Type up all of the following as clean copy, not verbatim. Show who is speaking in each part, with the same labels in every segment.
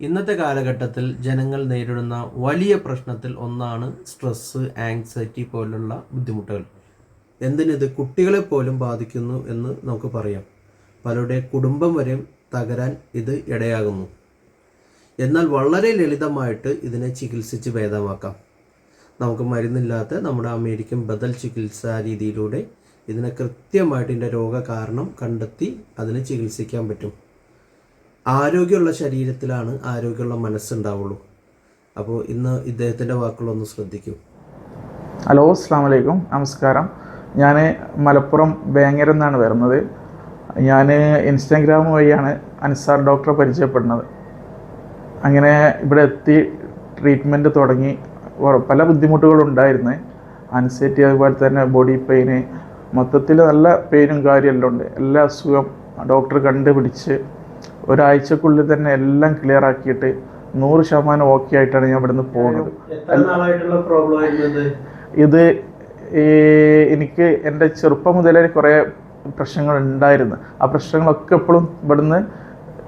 Speaker 1: ഇന്നത്തെ കാലഘട്ടത്തിൽ ജനങ്ങൾ നേരിടുന്ന വലിയ പ്രശ്നത്തിൽ ഒന്നാണ് സ്ട്രെസ്സ്, ആങ്സൈറ്റി പോലുള്ള ബുദ്ധിമുട്ടുകൾ. എന്തിനിത് കുട്ടികളെ പോലും ബാധിക്കുന്നു എന്ന് നമുക്ക് പറയാം. പലരുടെ കുടുംബം വരെ തകരാൻ ഇത് ഇടയാകുന്നു. എന്നാൽ വളരെ ലളിതമായിട്ട് ഇതിനെ ചികിത്സിച്ച് ഭേദമാക്കാം. നമുക്ക് മരുന്നില്ലാത്ത നമ്മുടെ അമേരിക്കൻ ബദൽ ചികിത്സാ രീതിയിലൂടെ ഇതിനെ കൃത്യമായിട്ട് ഇതിൻ്റെ രോഗകാരണം കണ്ടെത്തി അതിനെ ചികിത്സിക്കാൻ പറ്റും. ആരോഗ്യമുള്ള ശരീരത്തിലാണ് ആരോഗ്യമുള്ള മനസ്സുണ്ടാവുള്ളൂ. അപ്പോൾ ഇന്ന് ഇദ്ദേഹത്തിൻ്റെ വാക്കുകളൊന്ന് ശ്രദ്ധിക്കൂ.
Speaker 2: ഹലോ, അസ്സാം വലൈക്കും, നമസ്കാരം. ഞാൻ മലപ്പുറം വേങ്ങര എന്നാണ് വരുന്നത്. ഞാൻ ഇൻസ്റ്റാഗ്രാം വഴിയാണ് അൻസാർ ഡോക്ടറെ പരിചയപ്പെടുന്നത്. അങ്ങനെ ഇവിടെ എത്തി ട്രീറ്റ്മെൻറ്റ് തുടങ്ങി. പല ബുദ്ധിമുട്ടുകളുണ്ടായിരുന്നു. ആൻസൈറ്റി, അതുപോലെ തന്നെ ബോഡി പെയിന്, മൊത്തത്തിൽ നല്ല പെയിനും കാര്യമെല്ലാം ഉണ്ട്. എല്ലാ അസുഖം ഡോക്ടർ കണ്ടുപിടിച്ച് ഒരാഴ്ചക്കുള്ളിൽ തന്നെ എല്ലാം ക്ലിയർ ആക്കിയിട്ട് 100% ഓക്കെ ആയിട്ടാണ് ഞാൻ ഇവിടുന്ന് പോകുന്നത്. ഇത് എനിക്ക് എൻ്റെ ചെറുപ്പം മുതലേ കുറേ പ്രശ്നങ്ങൾ ഉണ്ടായിരുന്നു. ആ പ്രശ്നങ്ങളൊക്കെ എപ്പോഴും ഇവിടുന്ന്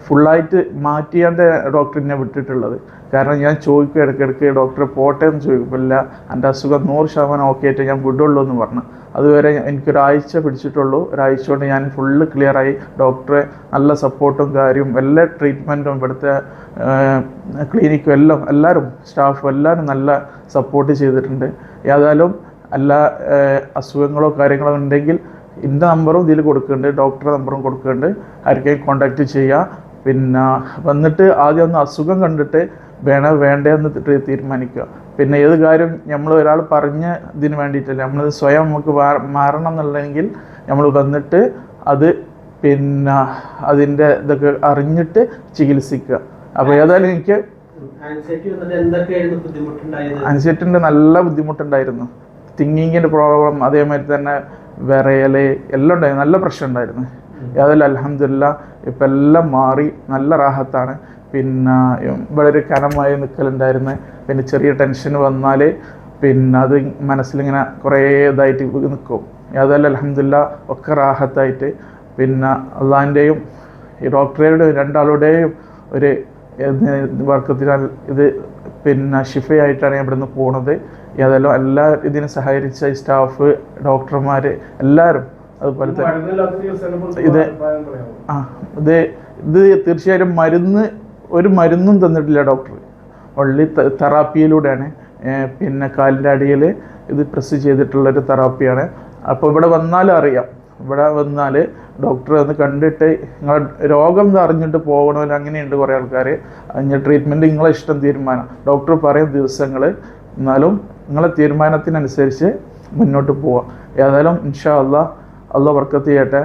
Speaker 2: ഫുള്ളായിട്ട് മാറ്റിയാണ്ട് ഡോക്ടറിനെ വിട്ടിട്ടുള്ളത്. കാരണം ഞാൻ ചോദിക്കും ഇടയ്ക്കിടയ്ക്ക്, ഡോക്ടറെ പോട്ടെ എന്ന് ചോദിക്കുമ്പോൾ എൻ്റെ അസുഖം 100% ഓക്കെ ആയിട്ട് ഞാൻ വിടുള്ളൂ എന്ന് പറഞ്ഞു. അതുവരെ എനിക്കൊരാഴ്ച പിടിച്ചിട്ടുള്ളൂ. ഒരാഴ്ച കൊണ്ട് ഞാൻ ഫുള്ള് ക്ലിയറായി. ഡോക്ടറെ നല്ല സപ്പോർട്ടും കാര്യവും എല്ലാ ട്രീറ്റ്മെൻറ്റും ഇവിടുത്തെ ക്ലിനിക്കും എല്ലാവരും സ്റ്റാഫും എല്ലാവരും നല്ല സപ്പോർട്ട് ചെയ്തിട്ടുണ്ട്. ഏതായാലും എല്ലാ അസുഖങ്ങളോ കാര്യങ്ങളോ ഉണ്ടെങ്കിൽ എൻ്റെ നമ്പറും ഇതിൽ കൊടുക്കുന്നുണ്ട്, ഡോക്ടറുടെ നമ്പറും കൊടുക്കുന്നുണ്ട്. ആർക്കെങ്കിലും കോൺടാക്റ്റ് ചെയ്യുക. പിന്നെ വന്നിട്ട് ആദ്യം ഒന്ന് അസുഖം കണ്ടിട്ട് വേണ്ടതെന്ന് തീരുമാനിക്കുക. പിന്നെ ഏത് കാര്യം നമ്മൾ ഒരാൾ പറഞ്ഞ ഇതിന് വേണ്ടിയിട്ടല്ല, നമ്മളത് സ്വയം നമുക്ക് മാറണം എന്നുള്ളതെങ്കിൽ നമ്മൾ വന്നിട്ട് അത് പിന്നെ അതിൻ്റെ ഇതൊക്കെ അറിഞ്ഞിട്ട് ചികിത്സിക്കുക. അപ്പോൾ ഏതായാലും എനിക്ക് ആൻസൈറ്റിൻ്റെ നല്ല ബുദ്ധിമുട്ടുണ്ടായിരുന്നു. തിങ്കിങ്ങിൻ്റെ പ്രോബ്ലം, അതേമാതിരി തന്നെ വിറയൽ എല്ലാം ഉണ്ടായിരുന്നു. നല്ല പ്രശ്നം ഉണ്ടായിരുന്നു. ഏതായാലും അൽഹംദുലില്ലാ ഇപ്പം എല്ലാം മാറി, നല്ല റാഹത്താണ്. പിന്നെ വളരെ കനമായി നിൽക്കലുണ്ടായിരുന്നു. പിന്നെ ചെറിയ ടെൻഷൻ വന്നാൽ പിന്നെ അത് മനസ്സിലിങ്ങനെ കുറേ ഇതായിട്ട് നിൽക്കും. ഏതായാലും അൽഹംദുലില്ലാ ഒക്കെ റാഹത്തായിട്ട്, പിന്നെ അള്ളാഹിൻ്റെയും ഈ ഡോക്ടറുടെയും രണ്ടാളുടെയും ഒരു വർക്കത്തിനാൽ ഇത് പിന്നെ ഷിഫയായിട്ടാണ് ഞാൻ ഇവിടുന്ന് പോണത്. ഏതായാലും എല്ലാ ഇതിനും സഹകരിച്ച സ്റ്റാഫ്, ഡോക്ടർമാർ എല്ലാവരും, അതുപോലെ തന്നെ ഇത് തീർച്ചയായും ഒരു മരുന്നും തന്നിട്ടില്ല ഡോക്ടർ. ഓൺലി തെറാപ്പിയിലൂടെയാണ്. പിന്നെ കാലിൻ്റെ അടിയിൽ ഇത് പ്രസ് ചെയ്തിട്ടുള്ളൊരു തെറാപ്പിയാണ്. അപ്പോൾ ഇവിടെ വന്നാലും അറിയാം. ഇവിടെ വന്നാൽ ഡോക്ടറെ ഒന്ന് കണ്ടിട്ട് നിങ്ങൾ രോഗം അറിഞ്ഞിട്ട് പോകണമല്ലോ, അങ്ങനെയുണ്ട് കുറേ ആൾക്കാർ. അതിന് ട്രീറ്റ്മെൻറ്റ് നിങ്ങളെ ഇഷ്ടം, തീരുമാനം. ഡോക്ടർ പറയും ദിവസങ്ങൾ, എന്നാലും നിങ്ങളെ തീരുമാനത്തിനനുസരിച്ച് മുന്നോട്ട് പോവാം. ഏതായാലും ഇൻഷാ അള്ളാഹ് ബർക്കത്ത് ചെയ്യട്ടെ.